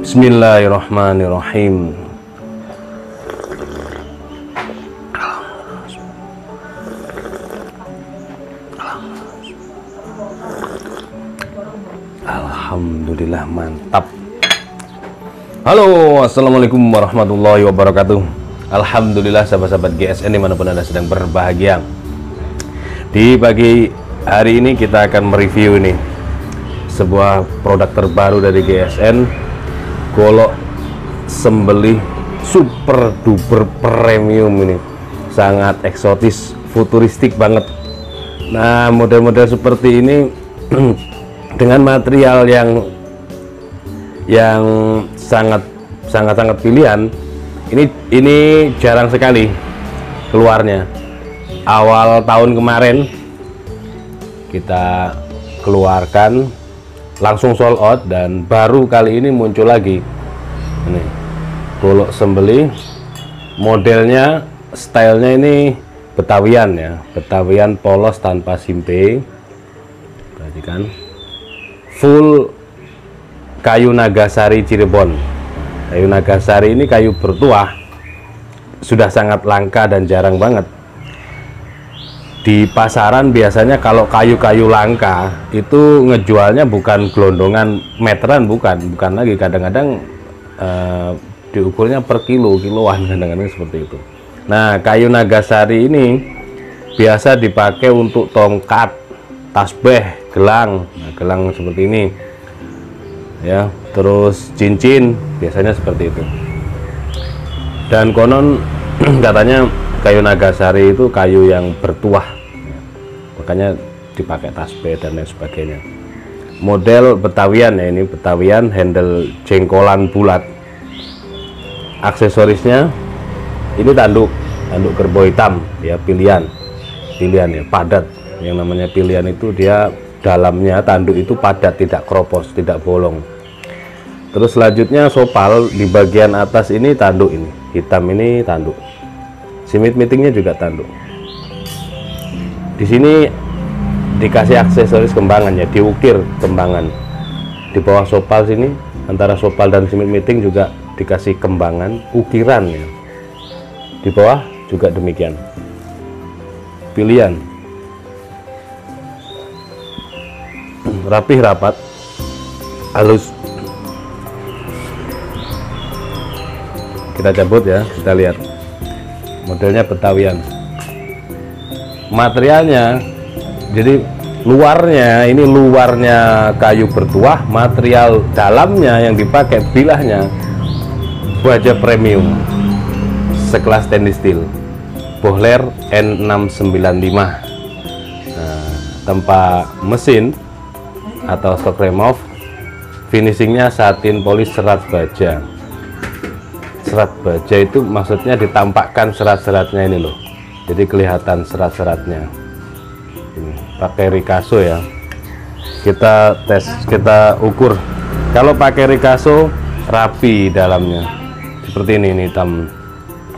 Bismillahirrahmanirrahim. Alhamdulillah, mantap. Halo, assalamualaikum warahmatullahi wabarakatuh. Alhamdulillah, sahabat-sahabat GSN dimanapun Anda sedang berbahagia. Di pagi hari ini kita akan mereview ini sebuah produk terbaru dari GSN, golok sembelih super duper premium. Ini sangat eksotis, futuristik banget. Nah, model-model seperti ini dengan material yang sangat pilihan, ini jarang sekali keluarnya. Awal tahun kemarin kita keluarkan, langsung sold out, dan baru kali ini muncul lagi. Ini golok sembelih, modelnya, stylenya ini Betawian ya, Betawian polos tanpa simpe. Perhatikan, full kayu Nagasari Cirebon. Kayu Nagasari ini kayu bertuah, sudah sangat langka dan jarang banget. Di pasaran biasanya kalau kayu-kayu langka itu ngejualnya bukan gelondongan meteran, bukan lagi, kadang-kadang diukurnya per kiloan, kadang-kadang seperti itu. Nah, kayu Nagasari ini biasa dipakai untuk tongkat, tasbih, gelang. Nah, gelang seperti ini ya, terus cincin biasanya seperti itu. Dan konon katanya kayu Nagasari itu kayu yang bertuah, makanya dipakai tasbih dan lain sebagainya. Model Betawian ya, ini Betawian, handle jengkolan bulat. Aksesorisnya ini tanduk kerbau hitam ya, pilihan ya, padat. Yang namanya pilihan itu dia dalamnya tanduk itu padat, tidak kropos, tidak bolong. Terus selanjutnya sopal di bagian atas ini tanduk, ini hitam, ini tanduk. Simit meetingnya juga tanduk. Di sini dikasih aksesoris kembangan ya, diukir kembangan. Di bawah sopal sini, antara sopal dan simit meeting juga dikasih kembangan, ukiran ya. Di bawah juga demikian. Pilihan. Rapih, rapat, halus. Kita cabut ya, kita lihat. Modelnya Betawian. Materialnya, jadi luarnya ini luarnya kayu bertuah, material dalamnya yang dipakai bilahnya baja premium sekelas stainless steel Bohler N695. Nah, tempat mesin atau stock remove, finishingnya satin polis serat baja. Serat baja itu maksudnya ditampakkan serat-seratnya ini loh, jadi kelihatan serat-seratnya. Ini pakai Ricasso ya, kita tes, kita ukur. Kalau pakai Rikaso rapi dalamnya seperti ini hitam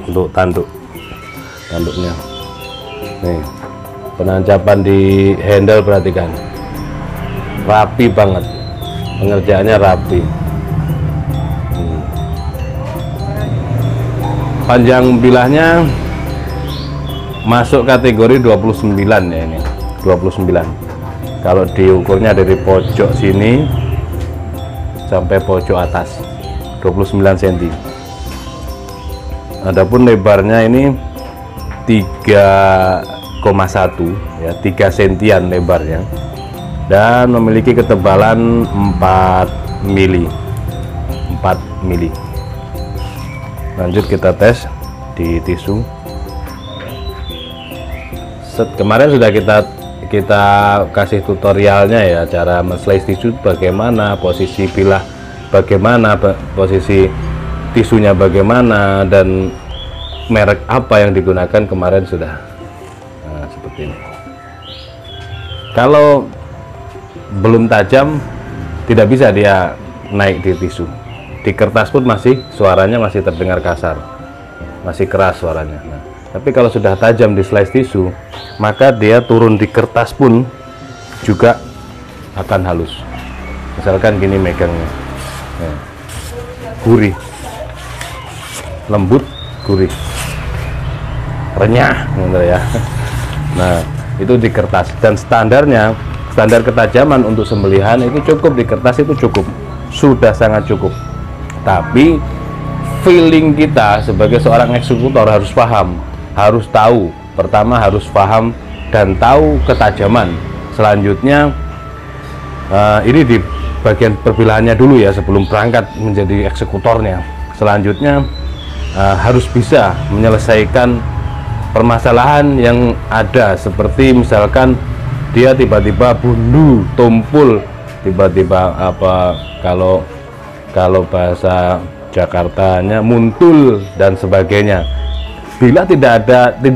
untuk tanduknya. Nih, penancapan di handle perhatikan, rapi banget, pengerjaannya rapi. Panjang bilahnya masuk kategori 29 ya, ini 29. Kalau diukurnya dari pojok sini sampai pojok atas 29 cm. Adapun lebarnya ini 3,1 ya, 3 sentian lebarnya, dan memiliki ketebalan 4 mili. Lanjut kita tes di tisu. Kemarin sudah kita kasih tutorialnya ya, cara men-slice tisu bagaimana, posisi bilah bagaimana, posisi tisunya bagaimana, dan merek apa yang digunakan kemarin sudah. Nah, seperti ini. Kalau belum tajam tidak bisa dia naik di tisu. Di kertas pun masih suaranya masih terdengar kasar, masih keras suaranya. Nah, tapi kalau sudah tajam di slice tisu, maka dia turun di kertas pun juga akan halus. Misalkan gini megangnya, nah, gurih, lembut, gurih, renyah gitu ya. Nah, itu di kertas, dan standar ketajaman untuk sembelihan itu cukup di kertas, itu cukup, sudah sangat cukup. Tapi feeling kita sebagai seorang eksekutor harus paham, harus tahu. Pertama harus paham dan tahu ketajaman. Selanjutnya ini di bagian perbilahannya dulu ya, sebelum berangkat menjadi eksekutornya. Selanjutnya harus bisa menyelesaikan permasalahan yang ada, seperti misalkan dia tiba-tiba bundu, tumpul, tiba-tiba apa, kalau bahasa Jakartanya muntul dan sebagainya. Bila tidak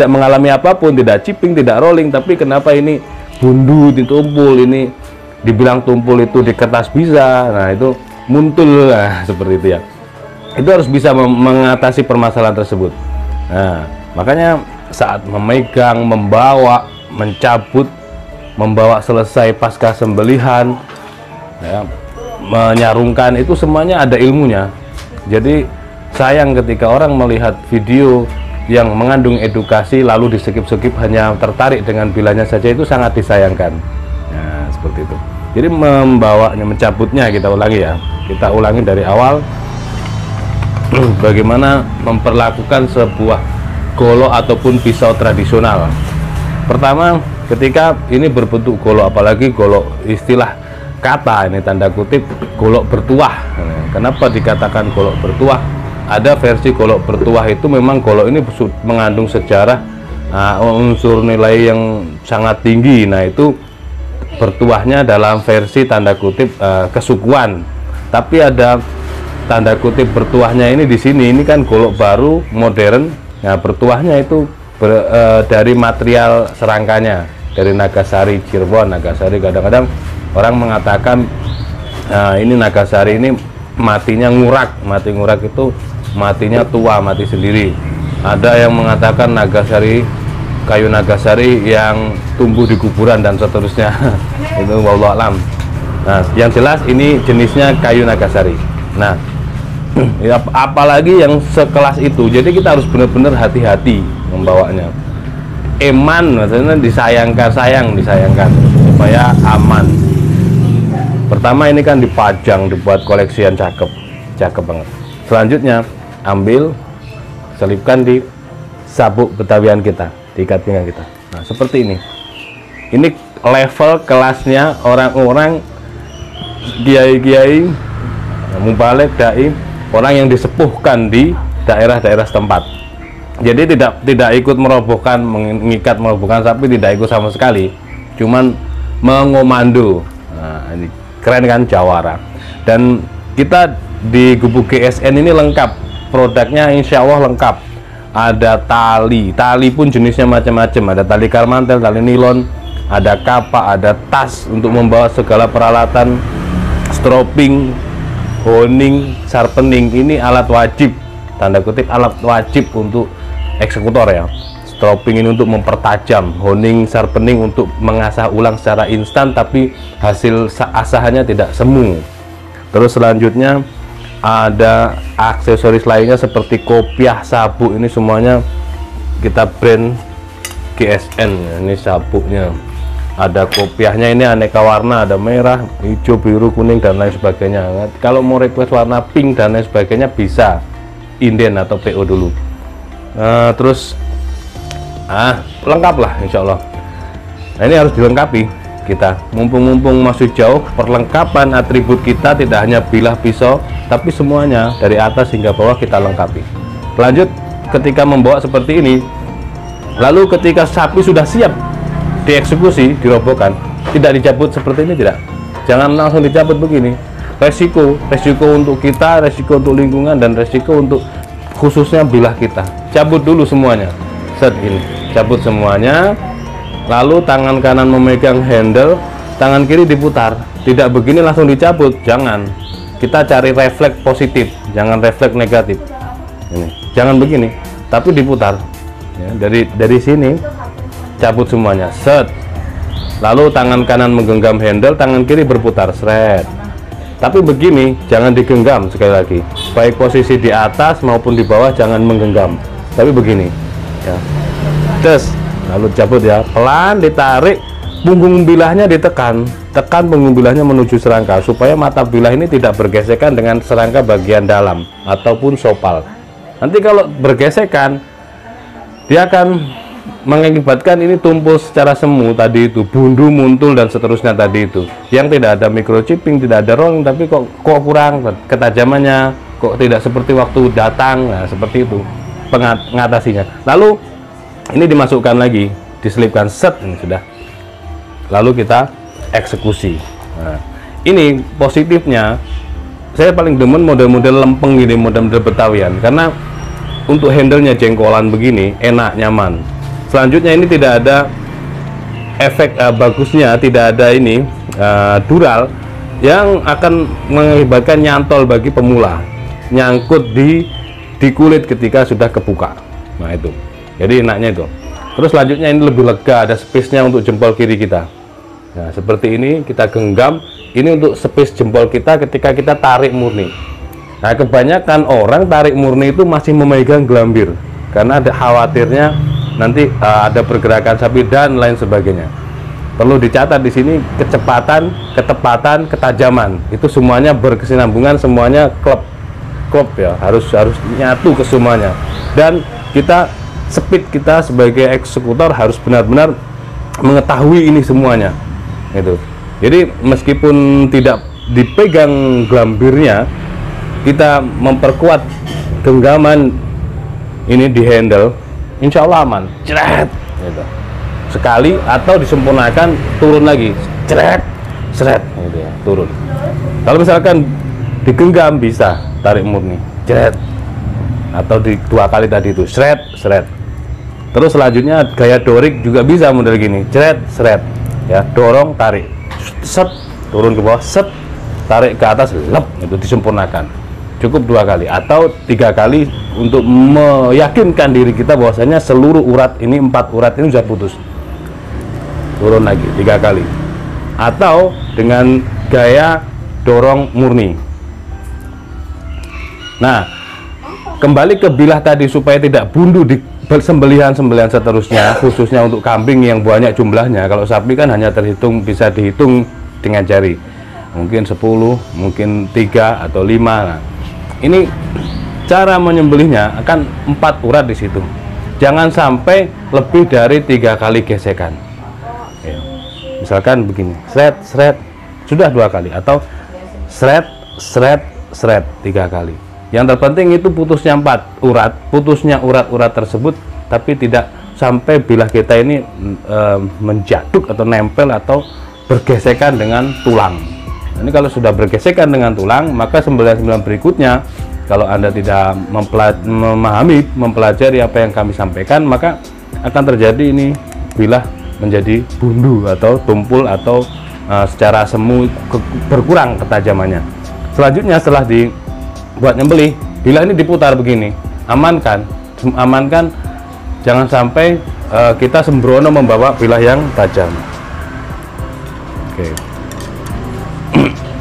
mengalami apapun, tidak chipping, tidak rolling, tapi kenapa ini bundu, ditumpul, ini dibilang tumpul itu di kertas bisa, nah itu muntul, nah seperti itu ya. Itu harus bisa mengatasi permasalahan tersebut. Nah, makanya saat memegang, membawa, mencabut, membawa selesai pasca sembelihan, ya, menyarungkan, itu semuanya ada ilmunya. Jadi sayang ketika orang melihat video yang mengandung edukasi lalu di skip hanya tertarik dengan bilahnya saja, itu sangat disayangkan. Nah, seperti itu. Jadi membawanya, mencabutnya kita ulangi ya. Kita ulangi dari awal bagaimana memperlakukan sebuah golok ataupun pisau tradisional. Pertama, ketika ini berbentuk golok, apalagi golok istilah kata ini tanda kutip golok bertuah. Kenapa dikatakan golok bertuah? Ada versi golok bertuah itu memang golok ini mengandung sejarah, unsur nilai yang sangat tinggi. Nah, itu bertuahnya dalam versi tanda kutip kesukuan. Tapi ada tanda kutip bertuahnya ini di sini. Ini kan golok baru modern. Nah, bertuahnya itu dari material serangkanya, dari Nagasari, Cirebon. Nagasari kadang-kadang orang mengatakan ini Nagasari ini matinya ngurak. Mati ngurak itu matinya tua, mati sendiri. Ada yang mengatakan Nagasari, kayu Nagasari yang tumbuh di kuburan dan seterusnya. Itu wallahu alam. Nah, yang jelas ini jenisnya kayu Nagasari. Nah, apalagi yang sekelas itu, jadi kita harus benar-benar hati-hati membawanya. Eman maksudnya disayangkan supaya aman. Pertama ini kan dipajang, dibuat koleksian, cakep banget. Selanjutnya ambil, selipkan di sabuk Betawian kita, di ikat pinggang kita. Nah, seperti ini. Ini level kelasnya orang-orang kiai-kiai, mubalik, dai, orang yang disepuhkan di daerah-daerah setempat. Jadi tidak ikut merobohkan, merobohkan sapi, tidak ikut sama sekali, cuman mengomando. Nah, ini keren kan, jawara. Dan kita di Gubuk GSN ini lengkap produknya, insya Allah lengkap. Ada tali pun jenisnya macam-macam, ada tali karmantel, tali nilon, ada kapak, ada tas untuk membawa segala peralatan stropping, honing, sharpening. Ini alat wajib, tanda kutip alat wajib untuk eksekutor ya. Stropping ini untuk mempertajam, honing, sharpening untuk mengasah ulang secara instan, tapi hasil asahannya tidak semu. Terus selanjutnya ada aksesoris lainnya seperti kopiah, sabuk. Ini semuanya kita brand GSN. Ini sabuknya, ada kopiahnya, ini aneka warna, ada merah, hijau, biru, kuning dan lain sebagainya. Kalau mau request warna pink dan lain sebagainya bisa inden atau PO dulu. Terus lengkap lah insya Allah. Nah, ini harus dilengkapi kita, mumpung masih jauh. Perlengkapan atribut kita tidak hanya bilah pisau, tapi semuanya dari atas hingga bawah kita lengkapi. Lanjut, ketika membawa seperti ini, lalu ketika sapi sudah siap dieksekusi, dirobohkan, tidak dicabut seperti ini, tidak, jangan langsung dicabut begini. Resiko untuk kita, resiko untuk lingkungan, dan resiko untuk khususnya bilah kita. Cabut dulu semuanya, set ini, cabut semuanya. Lalu tangan kanan memegang handle, tangan kiri diputar. Tidak begini langsung dicabut, jangan. Kita cari refleks positif, jangan refleks negatif. Ini, jangan begini, tapi diputar. Ya, dari sini cabut semuanya, set. Lalu tangan kanan menggenggam handle, tangan kiri berputar, seret. Tapi begini, jangan digenggam. Sekali lagi, baik posisi di atas maupun di bawah jangan menggenggam, tapi begini ya. Terus lalu cabut ya, pelan ditarik, punggung bilahnya ditekan, tekan punggung bilahnya menuju serangka supaya mata bilah ini tidak bergesekan dengan serangka bagian dalam ataupun sopal. Nanti kalau bergesekan, dia akan mengakibatkan ini tumpul secara semu tadi itu, bundu, muntul dan seterusnya tadi itu, yang tidak ada microchipping, tidak ada rolling, tapi kok kurang ketajamannya, kok tidak seperti waktu datang. Nah, seperti itu pengatasinya. Lalu ini dimasukkan lagi, diselipkan, set, ini sudah. Lalu kita eksekusi. Nah, ini positifnya, saya paling demen model-model lempeng gini, model-model Betawian, karena untuk handlenya jengkolan begini, enak, nyaman. Selanjutnya ini tidak ada efek bagusnya, tidak ada ini dural yang akan mengakibatkan nyantol bagi pemula, nyangkut di kulit ketika sudah kebuka. Nah itu, jadi enaknya itu. Terus selanjutnya ini lebih lega, ada space-nya untuk jempol kiri kita. Nah seperti ini kita genggam, ini untuk space jempol kita ketika kita tarik murni. Nah kebanyakan orang tarik murni itu masih memegang gelambir karena ada khawatirnya nanti ada pergerakan sapi dan lain sebagainya. Perlu dicatat di sini, kecepatan, ketepatan, ketajaman itu semuanya berkesinambungan, semuanya klop ya, harus nyatu ke semuanya. Dan kita speed kita sebagai eksekutor harus benar-benar mengetahui ini semuanya gitu. Jadi meskipun tidak dipegang gelambirnya, kita memperkuat genggaman ini di handle, insya Allah aman, ceret gitu. Sekali atau disempurnakan turun lagi, ceret seret gitu ya, turun. Kalau misalkan digenggam bisa tarik murni, ceret, atau di 2 kali tadi itu, seret seret. Terus selanjutnya gaya dorik juga bisa model gini, ceret seret ya, dorong tarik, set, turun ke bawah, set, tarik ke atas, lep, itu disempurnakan. Cukup 2 kali atau 3 kali untuk meyakinkan diri kita bahwasanya seluruh urat ini, 4 urat ini sudah putus. Turun lagi 3 kali atau dengan gaya dorong murni. Nah, kembali ke bilah tadi supaya tidak bundu di sembelihan seterusnya, khususnya untuk kambing yang banyak jumlahnya. Kalau sapi kan hanya bisa dihitung dengan jari, mungkin 10, mungkin 3 atau 5. Nah, ini cara menyembelihnya akan 4 urat di situ. Jangan sampai lebih dari 3 kali gesekan. Ya. Misalkan begini, seret seret, sudah 2 kali, atau seret seret seret 3 kali. Yang terpenting itu putusnya 4 urat, putusnya urat-urat tersebut, tapi tidak sampai bilah kita ini menjaduk atau nempel atau bergesekan dengan tulang. Ini kalau sudah bergesekan dengan tulang, maka sembelihan-sembelihan berikutnya, kalau Anda tidak mempelajari apa yang kami sampaikan, maka akan terjadi ini bilah menjadi bundu atau tumpul atau secara semu berkurang ketajamannya. Selanjutnya setelah dibuat nyembelih, bilah ini diputar begini, amankan jangan sampai kita sembrono membawa bilah yang tajam. Oke.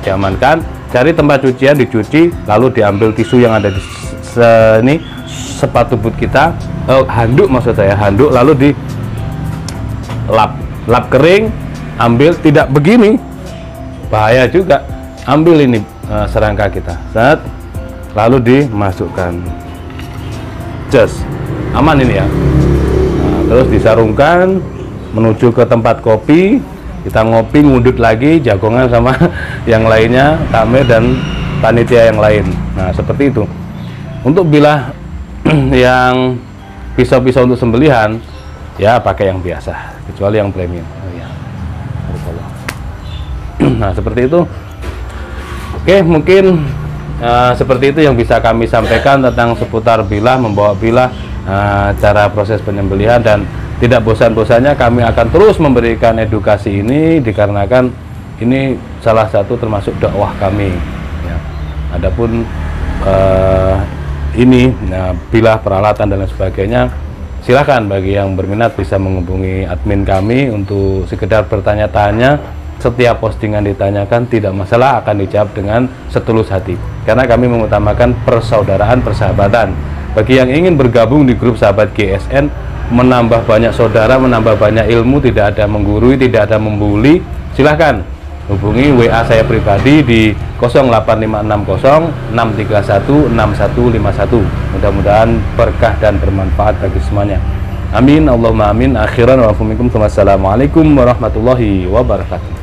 Diamankan, cari tempat cucian, dicuci, lalu diambil tisu yang ada di sini, sepatu boot kita, handuk maksud saya, handuk, lalu lap kering, ambil, tidak begini bahaya juga, ambil ini serangka kita, lalu dimasukkan, just aman ini ya. Nah, terus disarungkan menuju ke tempat kopi, kita ngopi, ngudut lagi, jagongan sama yang lainnya, Tamir dan panitia yang lain. Nah seperti itu. Untuk bilah yang pisau-pisau untuk sembelihan ya pakai yang biasa, kecuali yang premium. Nah seperti itu. Oke, mungkin seperti itu yang bisa kami sampaikan tentang seputar bilah, membawa bilah, cara proses penyembelihan, dan tidak bosan-bosannya kami akan terus memberikan edukasi ini dikarenakan ini salah satu termasuk dakwah kami ya. Adapun bilah, peralatan dan lain sebagainya, silahkan bagi yang berminat bisa menghubungi admin kami untuk sekedar bertanya-tanya. Setiap postingan ditanyakan tidak masalah, akan dijawab dengan setulus hati karena kami mengutamakan persaudaraan, persahabatan. Bagi yang ingin bergabung di grup sahabat GSN, menambah banyak saudara, menambah banyak ilmu, tidak ada menggurui, tidak ada membuli, silahkan hubungi WA saya pribadi di 08560 631 6151. Mudah-mudahan berkah dan bermanfaat bagi semuanya. Amin Allahumma amin. Akhiran wa minkum. Wassalamualaikum warahmatullahi wabarakatuh.